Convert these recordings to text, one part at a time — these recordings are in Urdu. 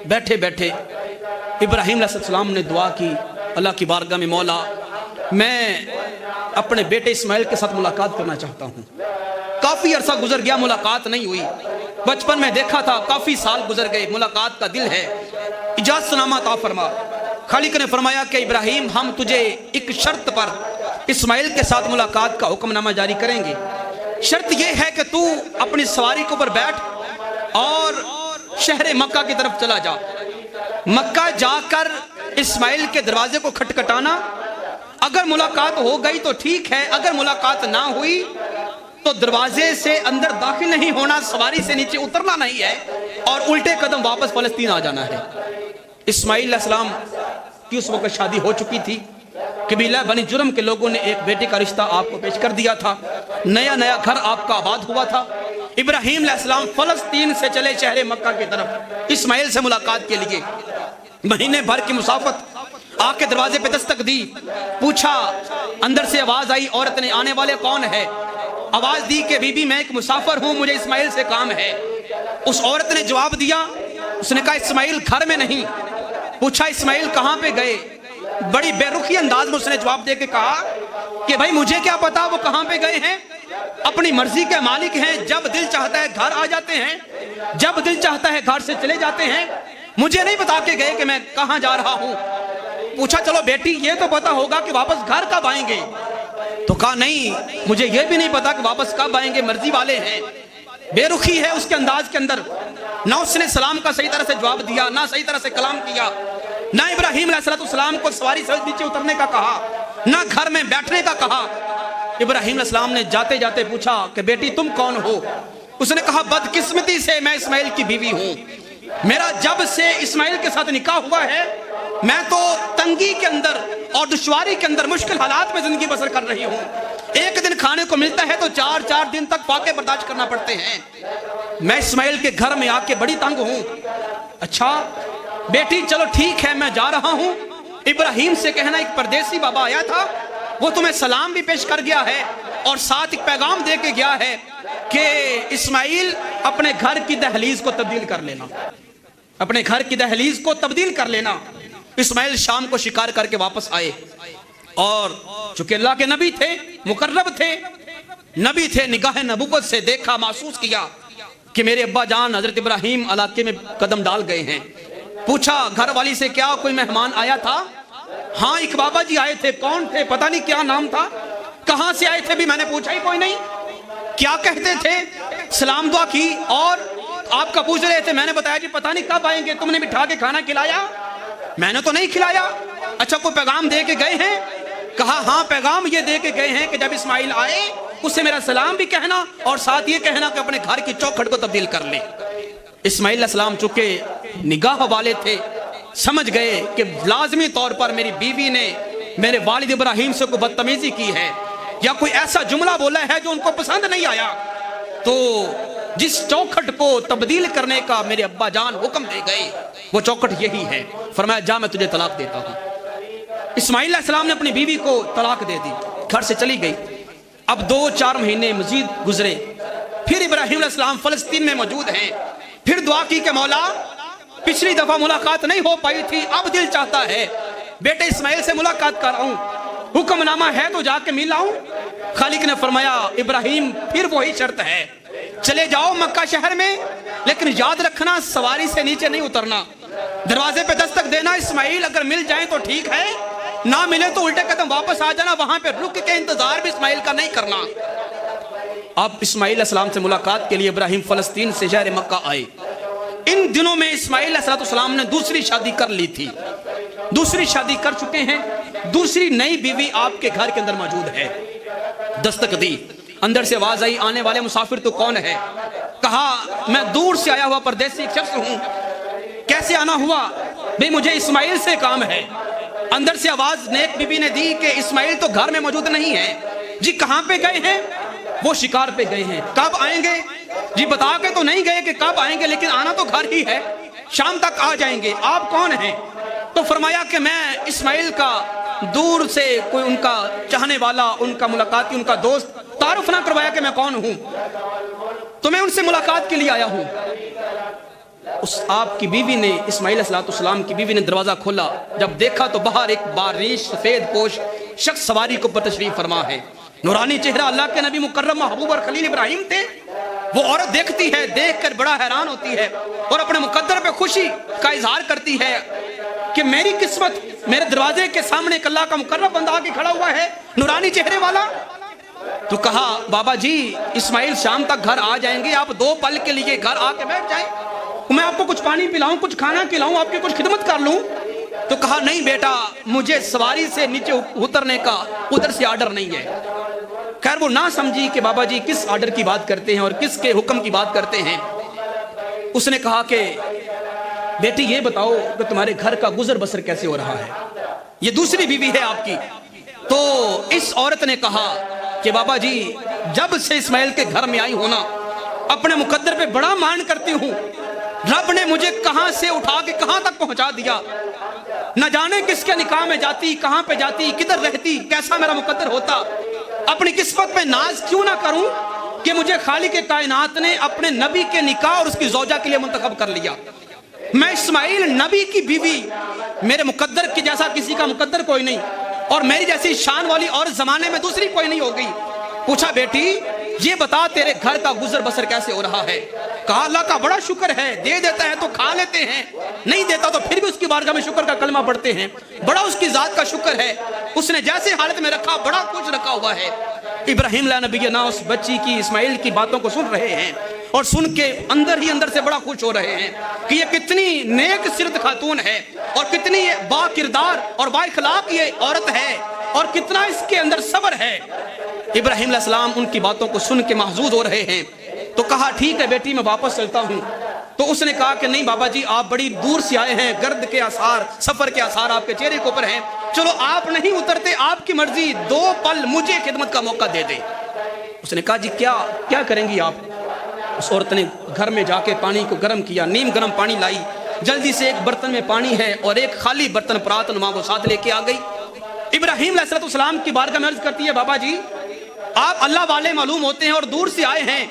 بیٹھے بیٹھے ابراہیم علیہ السلام نے دعا کی، اللہ کی بارگاہ میں، مولا میں اپنے بیٹے اسماعیل کے ساتھ ملاقات کرنا چاہتا ہوں۔ کافی عرصہ گزر گیا، ملاقات نہیں ہوئی، بچپن میں دیکھا تھا، کافی سال گزر گئے، ملاقات کا دل ہے، اجازت نامہ عطا فرما۔ خالق نے فرمایا کہ ابراہیم ہم تجھے ایک شرط پر اسماعیل کے ساتھ ملاقات کا حکم نامہ جاری کریں گے۔ شرط یہ ہے کہ تو اپنی سواری کے اوپر بیٹھ اور شہر مکہ کی طرف چلا جا، مکہ جا کر اسماعیل کے دروازے کو کھٹکھٹانا، اگر ملاقات ہو گئی تو ٹھیک ہے، اگر ملاقات نہ ہوئی تو دروازے سے اندر داخل نہیں ہونا، سواری سے نیچے اترنا نہیں ہے، اور الٹے قدم واپس فلسطین آ جانا ہے۔ اسماعیل علیہ السلام کی اس وقت شادی ہو چکی تھی، قبیلہ بنی جرم کے لوگوں نے ایک بیٹے کا رشتہ آپ کو پیش کر دیا تھا، نیا نیا گھر آپ کا آباد ہوا تھا۔ ابراہیم علیہ السلام فلسطین سے چلے شہر مکہ کی طرف اسماعیل سے ملاقات کے لیے، مہینے بھر کی مسافت، آ کے دروازے پہ دستک دی، پوچھا، اندر سے آواز آئی، عورت نے، آنے والے کون ہے؟ آواز دی کہ بی بی میں ایک مسافر ہوں، مجھے اسماعیل سے کام ہے۔ اس عورت نے جواب دیا، اس نے کہا اسماعیل گھر میں نہیں۔ پوچھا اسماعیل کہاں پہ گئے؟ بڑی بے رخی انداز میں اس نے جواب دے کے کہا کہ بھائی مجھے کیا پتا وہ کہاں پہ گئے ہیں، اپنی مرضی کے مالک ہیں، جب دل چاہتا ہے گھر آ جاتے ہیں، جب دل چاہتا ہے گھر سے چلے جاتے ہیں، مجھے نہیں بتا کے گئے کہ میں کہاں جا رہا ہوں۔ پوچھا چلو بیٹی یہ تو پتا ہوگا کہ واپس گھر کب آئیں گے؟ تو کہا نہیں مجھے یہ بھی نہیں پتا کہ واپس کب آئیں گے، مرضی والے ہیں۔ بے رخی ہے اس کے انداز کے اندر، نہ اس نے سلام کا صحیح طرح سے جواب دیا، نہ صحیح طرح سے کلام کیا، نہ ابراہیم علیہ السلام کو سواری سے نیچے اترنے کا کہا، نہ گھر میں بیٹھنے کا کہا۔ ابراہیم علیہ السلام نے جاتے جاتے پوچھا کہ بیٹی تم کون ہو؟ اس نے کہا بدقسمتی سے میں اسماعیل کی بیوی ہوں، میرا جب سے اسماعیل کے ساتھ نکاح ہوا ہے میں تو تنگی کے اندر اور دشواری کے اندر مشکل حالات میں زندگی بسر کر رہی ہوں، ایک دن کھانے کو ملتا ہے تو 4 دن تک فاقے برداشت کرنا پڑتے ہیں، میں اسماعیل کے گھر میں آ کے بڑی تنگ ہوں۔ اچھا بیٹی چلو ٹھیک ہے میں جا رہا ہوں، ابراہیم سے کہنا ایک پردیسی بابا آیا تھا، وہ تمہیں سلام بھی پیش کر گیا ہے اور ساتھ ایک پیغام دے کے گیا ہے کہ اسماعیل اپنے گھر کی دہلیز کو تبدیل کر لینا، اپنے گھر کی دہلیز کو تبدیل کر لینا۔ اسماعیل شام کو شکار کر کے واپس آئے، اور چونکہ اللہ کے نبی تھے، مقرب تھے، نبی تھے، نگاہ نبوت سے دیکھا، محسوس کیا کہ میرے ابا جان حضرت ابراہیم علاقے میں قدم ڈال گئے ہیں۔ پوچھا گھر والی سے کیا کوئی مہمان آیا تھا؟ ہاں ایک بابا جی آئے تھے، کون تھے؟ پتہ نہیں کیا نام تھا، کہاں سے آئے تھے بھی میں نے پوچھا ہی کوئی نہیں، کیا کہتے تھے؟ سلام دعا کی اور آپ کا پوچھ رہے تھے، میں نے بتایا جی پتہ نہیں کب آئیں گے، تم نے بٹھا کے کھانا کھلایا؟ میں نے تو نہیں کھلایا۔ اچھا کوئی پیغام دے کے گئے ہیں؟ کہا ہاں پیغام یہ دے کے گئے ہیں کہ جب اسماعیل آئے اس سے میرا سلام بھی کہنا اور ساتھ یہ کہنا کہ اپنے گھر کی چوکھٹ کو تبدیل کر لے۔ اسماعیل علیہ السلام چونکہ نگاہ والے تھے، سمجھ گئے کہ لازمی طور پر میری بیوی نے میرے والد ابراہیم سے کوئی بدتمیزی کی ہے یا کوئی ایسا جملہ بولا ہے جو ان کو پسند نہیں آیا، تو جس چوکھٹ کو تبدیل کرنے کا میرے ابا جان حکم دے گئے وہ چوکھٹ یہی ہے۔ فرمایا جا میں تجھے طلاق دیتا ہوں۔ اسماعیل علیہ السلام نے اپنی بیوی کو طلاق دے دی، گھر سے چلی گئی۔ اب 2-4 مہینے مزید گزرے، پھر ابراہیم علیہ السلام فلسطین میں موجود ہیں، پھر دعا کی کہ مولا پچھلی دفعہ ملاقات نہیں ہو پائی تھی، اب دل چاہتا ہے بیٹے اسماعیل سے ملاقات کر رہا ہوں، حکم نامہ ہے تو جا کے مل آؤں۔ خالق نے فرمایا ابراہیم پھر وہی شرط ہے، چلے جاؤ مکہ شہر میں، لیکن یاد رکھنا سواری سے نیچے نہیں اترنا، دروازے پہ دستک دینا، اسماعیل اگر مل جائیں تو ٹھیک ہے، نہ ملے تو الٹے قدم واپس آ جانا، وہاں پہ رک کے انتظار بھی اسماعیل کا نہیں کرنا۔ اب اسماعیل علیہ السلام سے ملاقات کے لیے ابراہیم فلسطین سے شہر مکہ آئے۔ ان دنوں میں اسماعیل علیہ السلام نے دوسری شادی کر لی تھی، دوسری شادی کر چکے ہیں، دوسری نئی بیوی آپ کے گھر کے اندر موجود ہے۔ دستک دی، اندر سے آواز آئی آنے والے مسافر تو کون ہے؟ کہا میں دور سے آیا ہوا پردیسی ایک شخص ہوں۔ کیسے آنا ہوا؟ بھئی مجھے اسماعیل سے کام ہے۔ اندر سے آواز نیک بیوی نے دی کہ اسماعیل تو گھر میں موجود نہیں ہے۔ جی کہاں پہ گئے ہیں؟ وہ شکار پہ گئے ہیں۔ کب آئیں گے؟ جی بتا کے تو نہیں گئے کہ کب آئیں گے، لیکن آنا تو گھر ہی ہے، شام تک آ جائیں گے۔ آپ کون ہیں؟ تو فرمایا کہ میں اسماعیل کا دور سے کوئی ان کا چاہنے والا، ان کا ملاقاتی، ان کا دوست، تعارف نہ کروایا کہ میں کون ہوں، تو میں ان سے ملاقات کے لیے آیا ہوں۔ اس آپ کی بیوی نے، اسماعیل علیہ السلام کی بیوی نے دروازہ کھولا، جب دیکھا تو باہر ایک باریش سفید پوش شخص سواری کو پر تشریف فرما ہے، نورانی چہرہ اللہ کے نبی مکرم محبوب اور خلیل ابراہیم تھے۔ وہ عورت دیکھتی ہے، دیکھ کر بڑا حیران ہوتی ہے اور اپنے مقدر پہ خوشی کا اظہار کرتی ہے کہ میری قسمت، میرے دروازے کے سامنے ایک اللہ کا مقرب بندہ آ کے کھڑا ہوا ہے، نورانی چہرے والا۔ تو کہا بابا جی اسماعیل شام تک گھر آ جائیں گے، آپ 2 پل کے لیے گھر آ کے بیٹھ جائیں، میں آپ کو کچھ پانی پلاؤں، کچھ کھانا کھلاؤں، آپ کی کچھ خدمت کر لوں۔ تو کہا نہیں بیٹا، مجھے سواری سے نیچے اترنے کا ادھر سے آرڈر نہیں ہے۔ خیر وہ نہ سمجھی کہ بابا جی کس آرڈر کی بات کرتے ہیں اور کس کے حکم کی بات کرتے ہیں۔ اس نے کہا کہ بیٹی یہ بتاؤ کہ تمہارے گھر کا گزر بسر کیسے ہو رہا ہے، یہ دوسری بیوی ہے آپ کی۔ تو اس عورت نے کہا کہ بابا جی جب سے اسماعیل کے گھر میں آئی ہونا، اپنے مقدر پہ بڑا مان کرتی ہوں، رب نے مجھے کہاں سے اٹھا کے کہاں تک پہنچا دیا، نہ جانے کس کے نکاح میں جاتی، کہاں پہ جاتی، کدھر رہتی، کیسا میرا مقدر ہوتا، اپنی قسمت پہ ناز کیوں نہ کروں کہ مجھے خالق کائنات نے اپنے نبی کے نکاح اور اس کی زوجہ کے لیے منتخب کر لیا۔ میں اسماعیل نبی کی بیوی، میرے مقدر کی جیسا کسی کا مقدر کوئی نہیں، اور میری جیسی شان والی اور زمانے میں دوسری کوئی نہیں ہوگی۔ پوچھا بیٹی یہ بتا تیرے گھر کا گزر بسر کیسے ہو رہا ہے؟ کہا اللہ کا بڑا شکر ہے، دے دیتا ہے تو کھا لیتے ہیں، نہیں دیتا تو پھر بھی اس کی بارگاہ میں شکر کا کلمہ پڑھتے ہیں، بڑا اس کی ذات کا شکر ہے، اس نے جیسے حالت میں رکھا بڑا کچھ رکھا ہوا ہے۔ ابراہیم علیہ نبی نا اس بچی کی، اسماعیل کی باتوں کو سن رہے ہیں اور سن کے اندر ہی اندر سے بڑا خوش ہو رہے ہیں کہ یہ کتنی نیک سیرت خاتون ہے اور کتنی با کردار اور با اخلاق یہ عورت ہے اور کتنا اس کے اندر صبر ہے۔ ابراہیم علیہ السلام ان کی باتوں کو سن کے محظوظ ہو رہے ہیں۔ تو کہا ٹھیک ہے بیٹی میں واپس چلتا ہوں۔ تو اس نے کہا کہ نہیں بابا جی آپ بڑی دور سے آئے ہیں، گرد کے آثار، سفر کے آثار آپ کے چہرے کے اوپر ہیں، چلو آپ نہیں اترتے، آپ کی مرضی، 2 پل مجھے خدمت کا موقع دے دیں۔ اس نے کہا جی کیا کریں گی آپ؟ اس عورت نے گھر میں جا کے پانی کو گرم کیا، نیم گرم پانی لائی، جلدی سے ایک برتن میں پانی ہے اور ایک خالی برتن پرات نما وہ ساتھ لے کے آ گئی۔ ابراہیم علیہ السلام کی بارگاہ میں عرض کرتی ہے بابا جی آپ اللہ والے معلوم ہوتے ہیں اور دور سے آئے ہیں،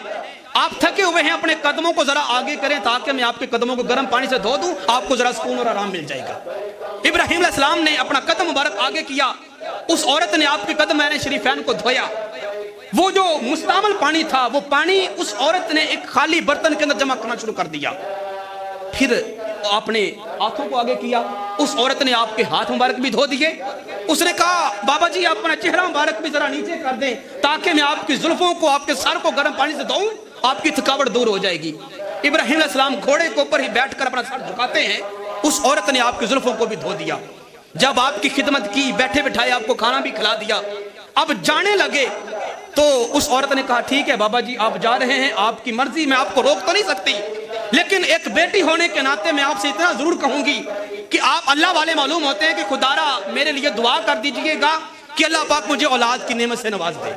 آپ تھکے ہوئے ہیں، اپنے قدموں کو ذرا آگے کریں تاکہ میں آپ کے قدموں کو گرم پانی سے دھو دوں، آپ کو ذرا سکون اور آرام مل جائے گا۔ ابراہیم علیہ السلام نے اپنا قدم مبارک آگے کیا، اس عورت نے آپ کے قدم شریفین کو دھویا، وہ جو مستعمل پانی تھا وہ پانی اس عورت نے ایک خالی برتن کے اندر جمع کرنا شروع کر دیا۔ پھر آپ نے ہاتھوں کو آگے کیا، اس عورت نے آپ کے ہاتھ مبارک بھی دھو دیے۔ اس نے کہا بابا جی آپ اپنا چہرہ مبارک بھی ذرا نیچے کر دیں تاکہ میں آپ کی زلفوں کو، آپ کے سر کو گرم پانی سے دھوؤں، آپ کی تھکاوٹ دور ہو جائے گی۔ ابراہیم علیہ السلام گھوڑے کے اوپر ہی بیٹھ کر اپنا سر جھکاتے ہیں، اس عورت نے آپ کی زلفوں کو بھی دھو دیا، جب آپ کی خدمت کی، بیٹھے بٹھائے آپ کو کھانا بھی کھلا دیا، اب جانے لگے تو اس عورت نے کہا ٹھیک ہے بابا جی آپ جا رہے ہیں، آپ کی مرضی، میں آپ کو روک تو نہیں سکتی، لیکن ایک بیٹی ہونے کے ناطے میں آپ سے اتنا ضرور کہوں گی کہ آپ اللہ والے معلوم ہوتے ہیں کہ خدارا میرے لیے دعا کر دیجئے گا کہ اللہ پاک مجھے اولاد کی نعمت سے نواز دے۔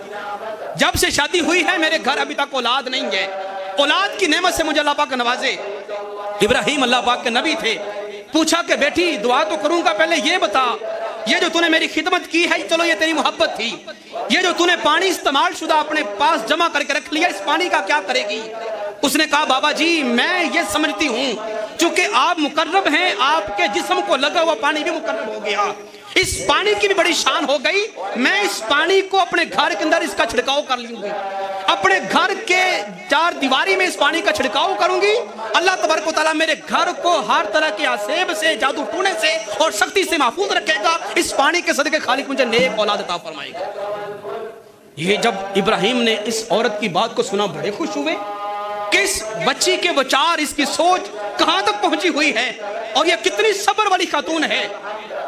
جب سے شادی ہوئی ہے میرے گھر ابھی تک اولاد نہیں ہے، اولاد کی نعمت سے مجھے اللہ پاک نوازے۔ ابراہیم اللہ پاک کے نبی تھے، پوچھا کہ بیٹی دعا تو کروں گا، پہلے یہ بتا یہ جو نے میری خدمت کی ہے چلو یہ تیری محبت تھی، یہ جو نے پانی استعمال شدہ اپنے پاس جمع کر کے رکھ لیا اس پانی کا کیا کرے گی؟ اس نے کہا بابا جی میں یہ سمجھتی ہوں چونکہ آپ مقرب ہیں، آپ کے جسم کو لگا ہوا پانی بھی مقرب ہو گیا، اس پانی کی بھی بڑی شان ہو گئی، میں اس پانی کو اپنے گھر کے اندر اس کا چھڑکاؤ کر لوں گی، اپنے گھر کے 4 دیواری میں اس پانی کا چھڑکاؤ کروں گی، اللہ تبارک و تعالیٰ میرے گھر کو ہر طرح کے عذاب سے، جادو ٹونے سے اور سختی سے محفوظ رکھے گا، اس پانی کے صدقے خالق مجھے نیک اولاد عطا فرمائے گا۔ یہ جب ابراہیم نے اس عورت کی بات کو سنا بڑے خوش ہوئے کہ اس بچی کے وچار، اس کی سوچ کہاں تک پہنچی ہوئی ہے اور یہ کتنی صبر والی خاتون ہے۔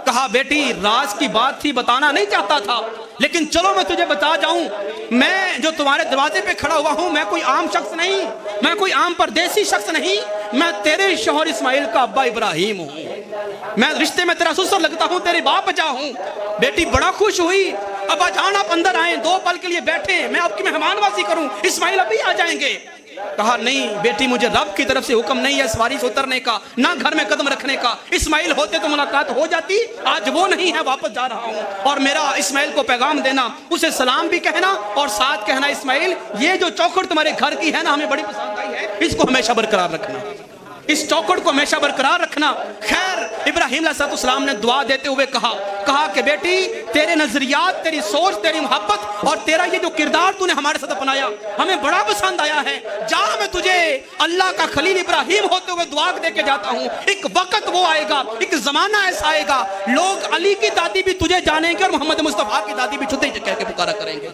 کہا بیٹی راز کی بات تھی، بتانا نہیں چاہتا تھا، لیکن چلو میں تجھے بتا جاؤں، میں جو تمہارے دروازے پہ کھڑا ہوا ہوں میں کوئی عام شخص نہیں، میں کوئی عام پردیسی شخص نہیں، میں تیرے شوہر اسماعیل کا ابا ابراہیم ہوں، میں رشتے میں تیرا سسر لگتا ہوں، تیرے باپ جا ہوں۔ بیٹی بڑا خوش ہوئی، ابا جان آپ اندر آئیں، 2 پل کے لیے بیٹھیں، میں آپ کی مہمان بازی کروں، اسماعیل ابھی آ جائیں گے۔ کہا نہیں بیٹی مجھے رب کی طرف سے حکم نہیں ہے سواری سے اترنے کا، نہ گھر میں قدم رکھنے کا، اسماعیل ہوتے تو ملاقات ہو جاتی، آج وہ نہیں ہے، واپس جا رہا ہوں، اور میرا اسماعیل کو پیغام دینا، اسے سلام بھی کہنا اور ساتھ کہنا اسماعیل یہ جو چوکھٹ تمہارے گھر کی ہے نا ہمیں بڑی پسند آئی ہے، اس کو ہمیشہ برقرار رکھنا۔ اس چوکڑ کو ہمیشہ برقرار رکھنا۔ خیر ابراہیم علیہ السلام نے دعا دیتے ہوئے کہا کہ بیٹی تیرے نظریات، تیری سوچ، تیری محبت اور تیرا یہ جو کردار تو نے ہمارے ساتھ اپنایا ہمیں بڑا پسند آیا ہے۔ جا میں تجھے اللہ کا خلیل ابراہیم ہوتے ہوئے دعا دے کے جاتا ہوں۔ ایک وقت وہ آئے گا، ایک زمانہ ایسا آئے گا، لوگ علی کی دادی بھی تجھے جانیں گے اور محمد مصطفیٰ کی دادی بھی چھتے کہہ کے پکارا کریں گے۔